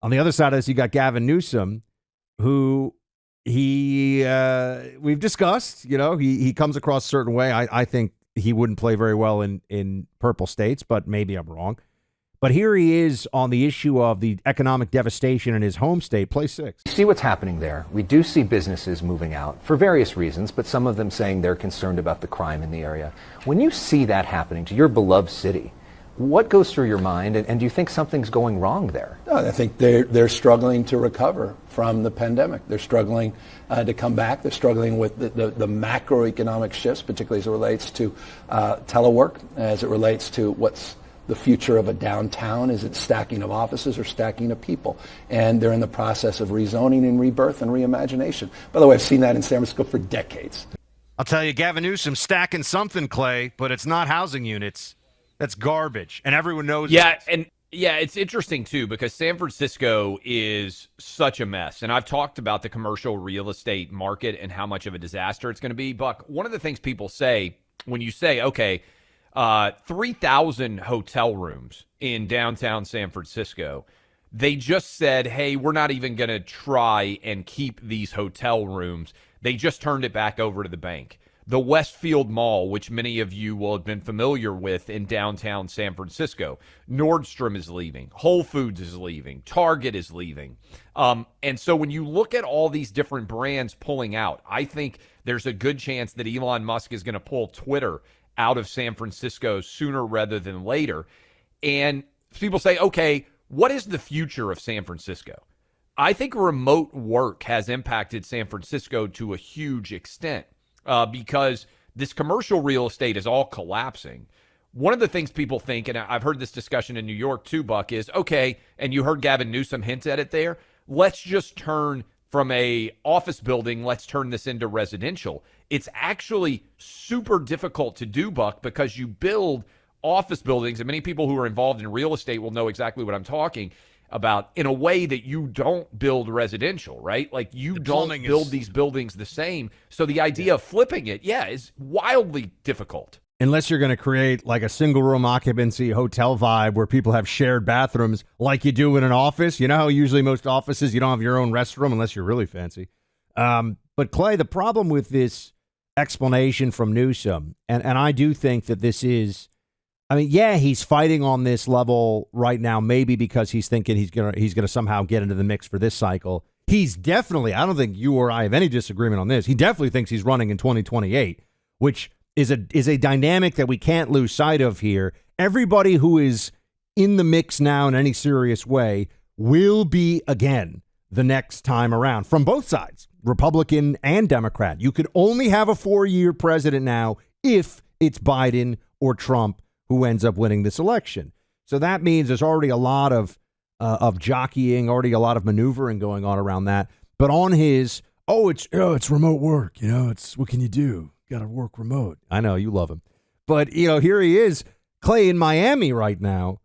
On the other side of this, you got Gavin Newsom, who we've discussed, he comes across a certain way. I think he wouldn't play very well in purple states, but maybe I'm wrong. But here he is on the issue of the economic devastation in his home state, play 6. See what's happening there. We do see businesses moving out for various reasons, but some of them saying they're concerned about the crime in the area. When you see that happening to your beloved city, what goes through your mind, and do you think something's going wrong there? No, I think they're struggling to recover from the pandemic. They're struggling to come back. They're struggling with the macroeconomic shifts, particularly as it relates to telework, as it relates to what's the future of a downtown. Is it stacking of offices or stacking of people? And they're in the process of rezoning and rebirth and reimagination. By the way, I've seen that in San Francisco for decades. I'll tell you, Gavin Newsom stacking something, Clay, but it's not housing units. That's garbage, and everyone knows Yeah, it. and it's interesting, too, because San Francisco is such a mess. And I've talked about the commercial real estate market and how much of a disaster it's going to be. Buck, one of the things people say when you say, okay, 3,000 hotel rooms in downtown San Francisco, they just said, hey, we're not even going to try and keep these hotel rooms. They just turned it back over to the bank. The Westfield Mall, which many of you will have been familiar with in downtown San Francisco. Nordstrom is leaving. Whole Foods is leaving. Target is leaving. And so when you look at all these different brands pulling out, I think there's a good chance that Elon Musk is going to pull Twitter out of San Francisco sooner rather than later. And people say, okay, what is the future of San Francisco? I think remote work has impacted San Francisco to a huge extent. Because this commercial real estate is all collapsing. One of the things people think, and I've heard this discussion in New York too, Buck, is, okay, and you heard Gavin Newsom hint at it there, let's just turn from a office building, let's turn this into residential. It's actually super difficult to do, Buck, because you build office buildings, and many people who are involved in real estate will know exactly what I'm talking about, in a way that you don't build residential, right? Like you don't build these buildings the same. So the idea of flipping it, is wildly difficult. Unless you're going to create like a single room occupancy hotel vibe where people have shared bathrooms like you do in an office. You know how usually most offices, you don't have your own restroom unless you're really fancy. But Clay, the problem with this explanation from Newsom, and I do think that this is, I mean, he's fighting on this level right now, maybe because he's thinking he's gonna somehow get into the mix for this cycle. He's definitely, I don't think you or I have any disagreement on this. He definitely thinks he's running in 2028, which is a dynamic that we can't lose sight of here. Everybody who is in the mix now in any serious way will be again the next time around from both sides, Republican and Democrat. You could only have a 4-year president now if it's Biden or Trump who ends up winning this election. So that means there's already a lot of jockeying, already a lot of maneuvering going on around that. But on his, it's remote work. It's what can you do? Got to work remote. I know you love him. But, here he is, Clay, in Miami right now.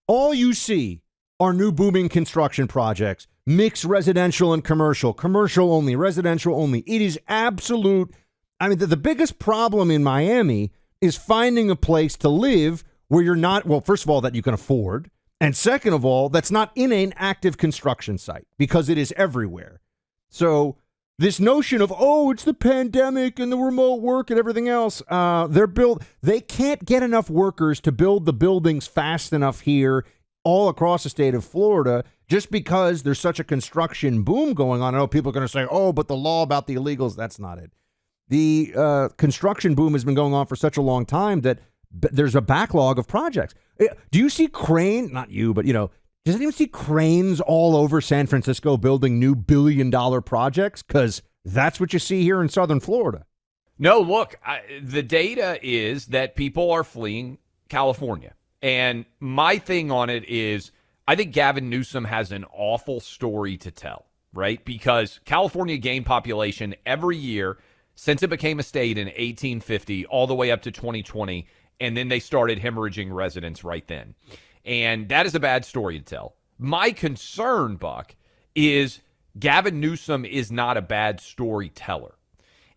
All you see are new booming construction projects, mixed residential and commercial only, residential only. It is absolute. I mean, the biggest problem in Miami is finding a place to live where you're not, well, first of all, that you can afford. And second of all, that's not in an active construction site because it is everywhere. So this notion of, it's the pandemic and the remote work and everything else, they can't get enough workers to build the buildings fast enough here all across the state of Florida just because there's such a construction boom going on. I know people are going to say, but the law about the illegals, that's not it. The construction boom has been going on for such a long time that there's a backlog of projects. Do you see not you, but, does anyone see cranes all over San Francisco building new billion-dollar projects? Because that's what you see here in southern Florida. No, look, the data is that people are fleeing California. And my thing on it is I think Gavin Newsom has an awful story to tell, right? Because California gained population every year since it became a state in 1850 all the way up to 2020, and then they started hemorrhaging residents right then. And that is a bad story to tell. My concern, Buck, is Gavin Newsom is not a bad storyteller.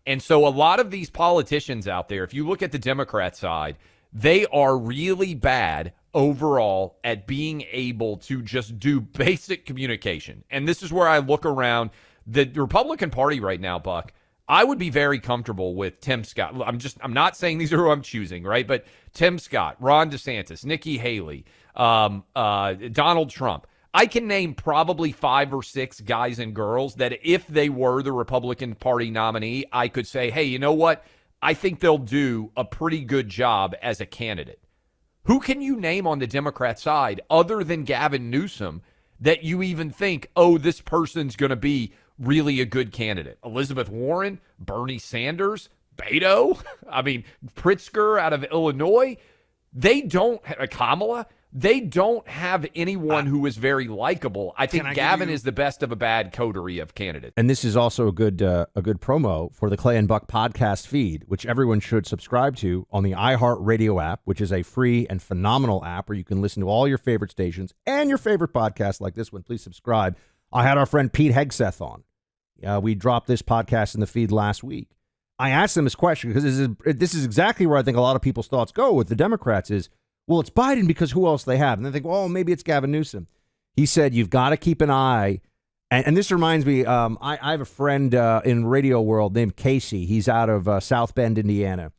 And so a lot of these politicians out there, if you look at the Democrat side, They are really bad overall at being able to just do basic communication. And this is where I look around the Republican Party right now, Buck. I would be very comfortable with Tim Scott. I'm not saying these are who I'm choosing, right? But Tim Scott, Ron DeSantis, Nikki Haley, Donald Trump. I can name probably 5 or 6 guys and girls that if they were the Republican Party nominee, I could say, hey, you know what? I think they'll do a pretty good job as a candidate. Who can you name on the Democrat side other than Gavin Newsom that you even think, oh, this person's going to be really a good candidate? Elizabeth Warren, Bernie Sanders, Beto, I mean, Pritzker out of Illinois. They don't, Kamala, they don't have anyone who is very likable. I think Gavin is the best of a bad coterie of candidates. And this is also a good promo for the Clay and Buck podcast feed, which everyone should subscribe to on the iHeartRadio app, which is a free and phenomenal app where you can listen to all your favorite stations and your favorite podcasts like this one. Please subscribe. I had our friend Pete Hegseth on. We dropped this podcast in the feed last week. I asked him this question because this is exactly where I think a lot of people's thoughts go with the Democrats is, well, it's Biden because who else they have? And they think, well, maybe it's Gavin Newsom. He said, you've got to keep an eye. And this reminds me, I have a friend in radio world named Casey. He's out of South Bend, Indiana,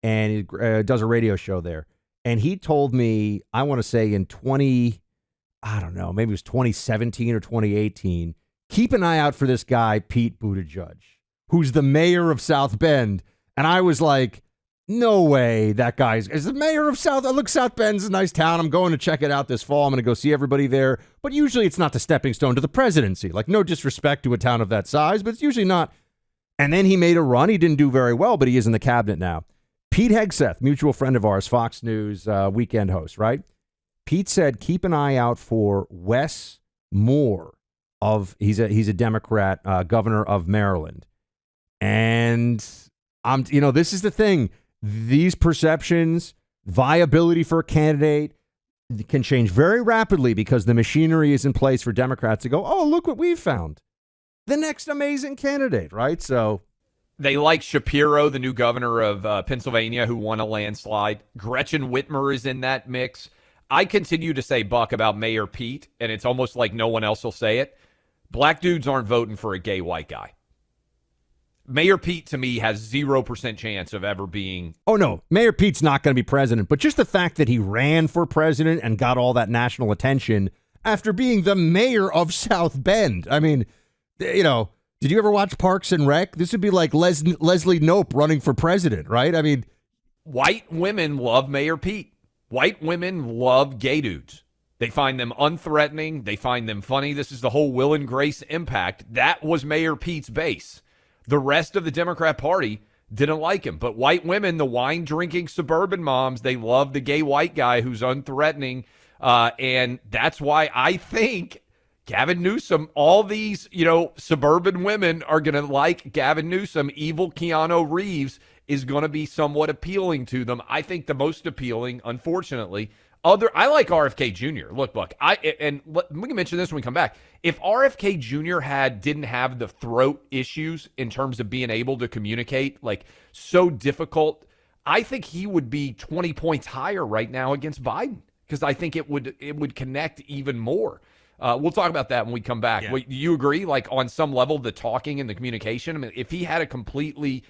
and he does a radio show there. And he told me, I want to say in maybe it was 2017 or 2018, keep an eye out for this guy, Pete Buttigieg, who's the mayor of South Bend. And I was like, no way that guy's is the mayor of South. Look, South Bend's a nice town. I'm going to check it out this fall. I'm going to go see everybody there. But usually it's not the stepping stone to the presidency. Like, no disrespect to a town of that size, but it's usually not. And then he made a run. He didn't do very well, but he is in the cabinet now. Pete Hegseth, mutual friend of ours, Fox News weekend host, right? Pete said, keep an eye out for Wes Moore he's a Democrat, governor of Maryland. And this is the thing. These perceptions, viability for a candidate can change very rapidly because the machinery is in place for Democrats to go, oh, look what we found. The next amazing candidate, right? So they like Shapiro, the new governor of Pennsylvania, who won a landslide. Gretchen Whitmer is in that mix. I continue to say, Buck, about Mayor Pete, and it's almost like no one else will say it. Black dudes aren't voting for a gay white guy. Mayor Pete, to me, has 0% chance of ever being... Oh, no. Mayor Pete's not going to be president. But just the fact that he ran for president and got all that national attention after being the mayor of South Bend. I mean, did you ever watch Parks and Rec? This would be like Leslie Knope running for president, right? I mean... White women love Mayor Pete. White women love gay dudes. They find them unthreatening. They find them funny. This is the whole Will and Grace impact. That was Mayor Pete's base. The rest of the Democrat Party didn't like him. But white women, the wine-drinking suburban moms, they love the gay white guy who's unthreatening. And that's why I think Gavin Newsom, all these, suburban women are going to like Gavin Newsom. Evil Keanu Reeves is going to be somewhat appealing to them. I think the most appealing, unfortunately, I like RFK Jr. Look, Buck, we can mention this when we come back. If RFK Jr. didn't have the throat issues in terms of being able to communicate, like so difficult, I think he would be 20 points higher right now against Biden because I think it would connect even more. We'll talk about that when we come back. Yeah. Do you agree? Like on some level, the talking and the communication. I mean, if he had a completely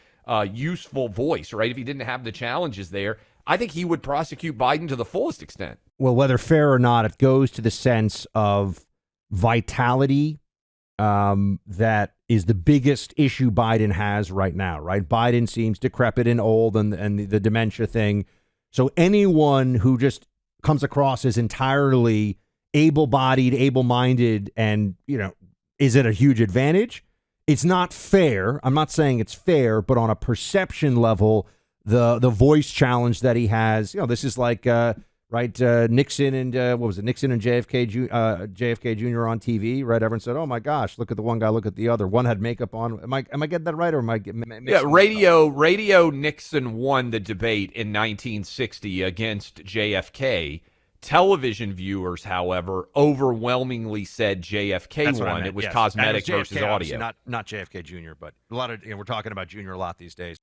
useful voice, right? If he didn't have the challenges there, I think he would prosecute Biden to the fullest extent. Well, whether fair or not, it goes to the sense of vitality that is the biggest issue Biden has right now, right? Biden seems decrepit and old and the dementia thing. So anyone who just comes across as entirely able-bodied, able-minded, and, is it a huge advantage? It's not fair. I'm not saying it's fair, but on a perception level, the voice challenge that he has, this is like Nixon and Nixon and JFK Jr. on TV, right? Everyone said, "Oh my gosh, look at the one guy, look at the other. One had makeup on." Am I getting that right, or am I getting Radio Nixon won the debate in 1960 against JFK. Television viewers, however, overwhelmingly said JFK won. It was cosmetic versus audio. Not JFK Jr., but a lot of we're talking about Jr. a lot these days.